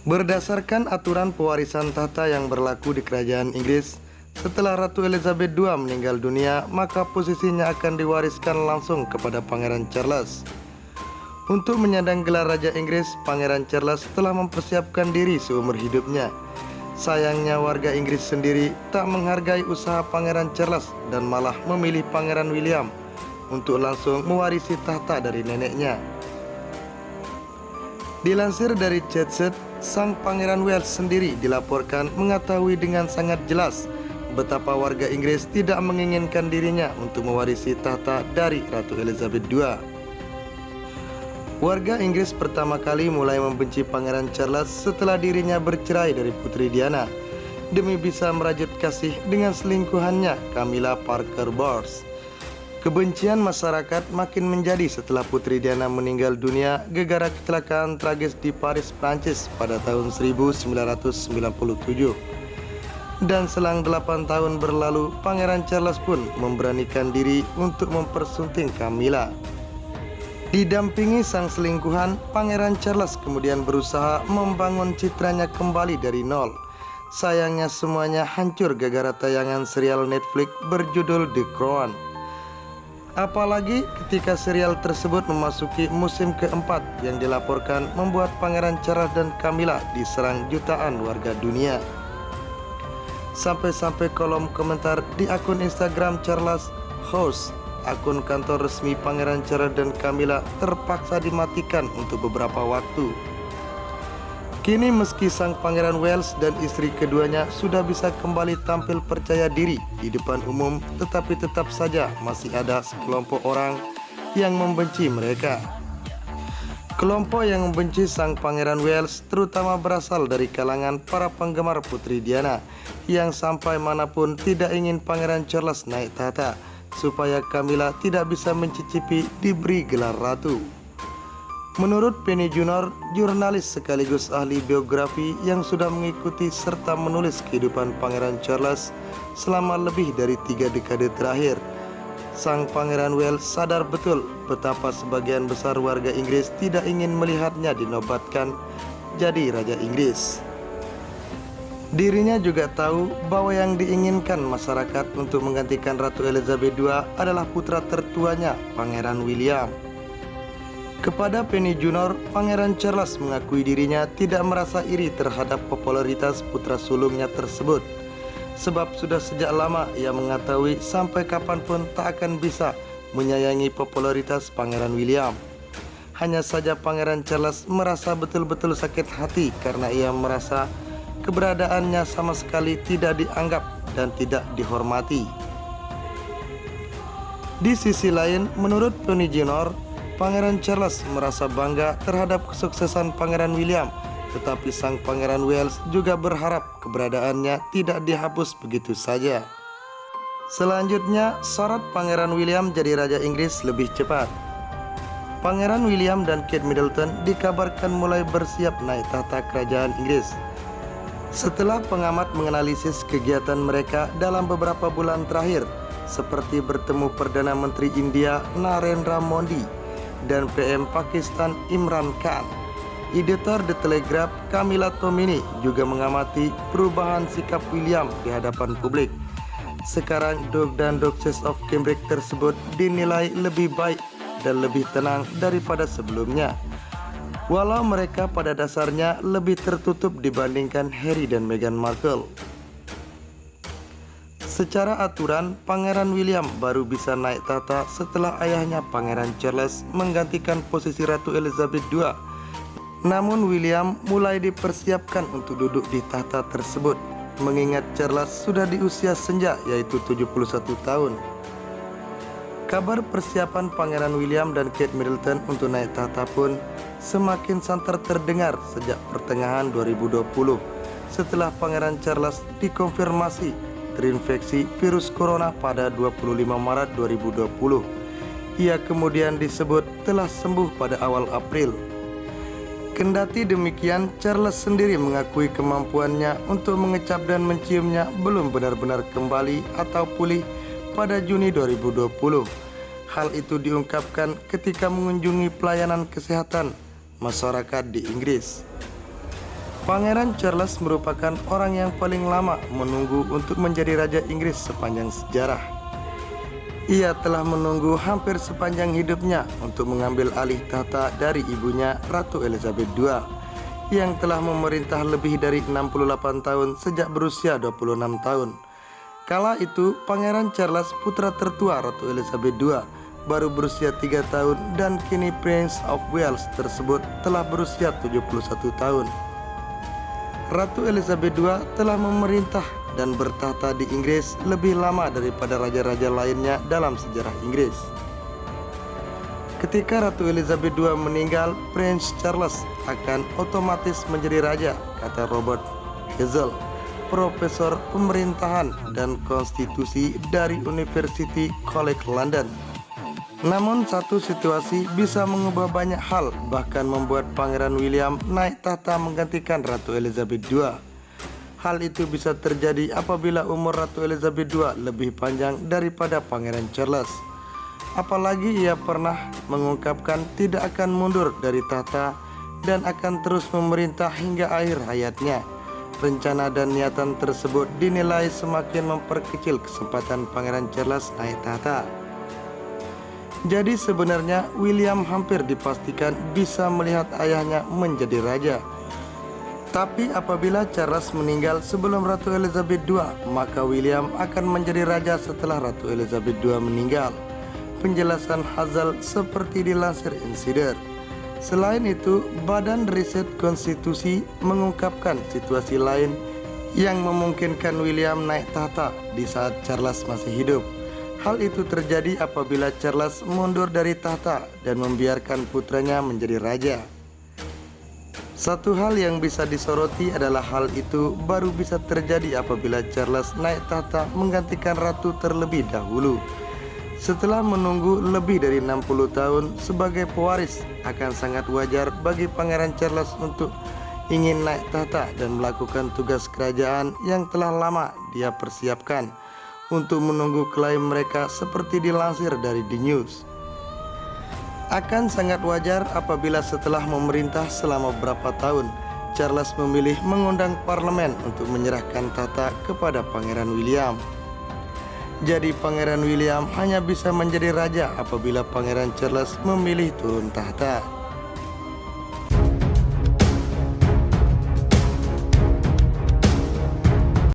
Berdasarkan aturan pewarisan tahta yang berlaku di kerajaan Inggris, setelah Ratu Elizabeth II meninggal dunia, maka posisinya akan diwariskan langsung kepada Pangeran Charles. Untuk menyandang gelar Raja Inggris, Pangeran Charles telah mempersiapkan diri seumur hidupnya. Sayangnya warga Inggris sendiri tak menghargai usaha Pangeran Charles dan malah memilih Pangeran William untuk langsung mewarisi tahta dari neneknya. Dilansir dari Chatset, sang Pangeran Wales sendiri dilaporkan mengetahui dengan sangat jelas betapa warga Inggris tidak menginginkan dirinya untuk mewarisi tahta dari Ratu Elizabeth II. Warga Inggris pertama kali mulai membenci Pangeran Charles setelah dirinya bercerai dari Putri Diana demi bisa merajut kasih dengan selingkuhannya Camilla Parker Bowles. Kebencian masyarakat makin menjadi setelah Putri Diana meninggal dunia gegara kecelakaan tragis di Paris, Prancis pada tahun 1997. Dan selang 8 tahun berlalu, Pangeran Charles pun memberanikan diri untuk mempersunting Camilla. Didampingi sang selingkuhan, Pangeran Charles kemudian berusaha membangun citranya kembali dari nol. Sayangnya semuanya hancur gegara tayangan serial Netflix berjudul The Crown. Apalagi ketika serial tersebut memasuki musim keempat yang dilaporkan membuat Pangeran Charles dan Camilla diserang jutaan warga dunia. Sampai-sampai kolom komentar di akun Instagram Charles House, akun kantor resmi Pangeran Charles dan Camilla, terpaksa dimatikan untuk beberapa waktu. Kini meski sang Pangeran Wales dan istri keduanya sudah bisa kembali tampil percaya diri di depan umum, tetapi tetap saja masih ada sekelompok orang yang membenci mereka. Kelompok yang membenci sang Pangeran Wales terutama berasal dari kalangan para penggemar Putri Diana yang sampai manapun tidak ingin Pangeran Charles naik tahta supaya Camilla tidak bisa mencicipi diberi gelar ratu. Menurut Penny Junor, jurnalis sekaligus ahli biografi yang sudah mengikuti serta menulis kehidupan Pangeran Charles selama lebih dari 3 dekade terakhir, sang Pangeran Wales sadar betul betapa sebagian besar warga Inggris tidak ingin melihatnya dinobatkan jadi Raja Inggris. Dirinya juga tahu bahwa yang diinginkan masyarakat untuk menggantikan Ratu Elizabeth II adalah putra tertuanya, Pangeran William. Kepada Penny Junor, Pangeran Charles mengakui dirinya tidak merasa iri terhadap popularitas putra sulungnya tersebut, sebab sudah sejak lama ia mengetahui sampai kapanpun tak akan bisa menyayangi popularitas Pangeran William. Hanya saja Pangeran Charles merasa betul-betul sakit hati karena ia merasa keberadaannya sama sekali tidak dianggap dan tidak dihormati. Di sisi lain, menurut Penny Junor, Pangeran Charles merasa bangga terhadap kesuksesan Pangeran William, tetapi sang Pangeran Wales juga berharap keberadaannya tidak dihapus begitu saja. Selanjutnya, syarat Pangeran William jadi Raja Inggris lebih cepat. Pangeran William dan Kate Middleton dikabarkan mulai bersiap naik tahta kerajaan Inggris. Setelah pengamat menganalisis kegiatan mereka dalam beberapa bulan terakhir, seperti bertemu Perdana Menteri India Narendra Modi dan PM Pakistan Imran Khan, editor The Telegraph Camilla Tomini juga mengamati perubahan sikap William di hadapan publik. Sekarang Duke dan Duchess of Cambridge tersebut dinilai lebih baik dan lebih tenang daripada sebelumnya, walau mereka pada dasarnya lebih tertutup dibandingkan Harry dan Meghan Markle. Secara aturan, Pangeran William baru bisa naik tahta setelah ayahnya Pangeran Charles menggantikan posisi Ratu Elizabeth II. Namun William mulai dipersiapkan untuk duduk di tahta tersebut, mengingat Charles sudah di usia senja yaitu 71 tahun. Kabar persiapan Pangeran William dan Kate Middleton untuk naik tahta pun semakin santer terdengar sejak pertengahan 2020 setelah Pangeran Charles dikonfirmasi terinfeksi virus corona pada 25 Maret 2020. Ia kemudian disebut telah sembuh pada awal April. Kendati demikian, Charles sendiri mengakui kemampuannya untuk mengecap dan menciumnya belum benar-benar kembali atau pulih pada Juni 2020. Hal itu diungkapkan ketika mengunjungi pelayanan kesehatan masyarakat di Inggris. Pangeran Charles merupakan orang yang paling lama menunggu untuk menjadi Raja Inggris sepanjang sejarah. Ia telah menunggu hampir sepanjang hidupnya untuk mengambil alih tahta dari ibunya Ratu Elizabeth II yang telah memerintah lebih dari 68 tahun sejak berusia 26 tahun. Kala itu Pangeran Charles, putra tertua Ratu Elizabeth II, baru berusia 3 tahun dan kini Prince of Wales tersebut telah berusia 71 tahun. Ratu Elizabeth II telah memerintah dan bertahta di Inggris lebih lama daripada raja-raja lainnya dalam sejarah Inggris. Ketika Ratu Elizabeth II meninggal, Prince Charles akan otomatis menjadi raja, kata Robert Hazel, profesor pemerintahan dan konstitusi dari University College London. Namun satu situasi bisa mengubah banyak hal, bahkan membuat Pangeran William naik tahta menggantikan Ratu Elizabeth II. Hal itu bisa terjadi apabila umur Ratu Elizabeth II lebih panjang daripada Pangeran Charles. Apalagi ia pernah mengungkapkan tidak akan mundur dari tahta dan akan terus memerintah hingga akhir hayatnya. Rencana dan niatan tersebut dinilai semakin memperkecil kesempatan Pangeran Charles naik tahta. Jadi sebenarnya William hampir dipastikan bisa melihat ayahnya menjadi raja. Tapi apabila Charles meninggal sebelum Ratu Elizabeth II, maka William akan menjadi raja setelah Ratu Elizabeth II meninggal. Penjelasan Hazel seperti dilansir Insider. Selain itu, Badan Riset Konstitusi mengungkapkan situasi lain yang memungkinkan William naik tahta di saat Charles masih hidup. Hal itu terjadi apabila Charles mundur dari tahta dan membiarkan putranya menjadi raja. Satu hal yang bisa disoroti adalah hal itu baru bisa terjadi apabila Charles naik tahta menggantikan ratu terlebih dahulu. Setelah menunggu lebih dari 60 tahun sebagai pewaris, akan sangat wajar bagi Pangeran Charles untuk ingin naik tahta dan melakukan tugas kerajaan yang telah lama dia persiapkan untuk menunggu klaim mereka, seperti dilansir dari The News. Akan sangat wajar apabila setelah memerintah selama beberapa tahun, Charles memilih mengundang parlemen untuk menyerahkan tahta kepada Pangeran William. Jadi Pangeran William hanya bisa menjadi raja apabila Pangeran Charles memilih turun tahta.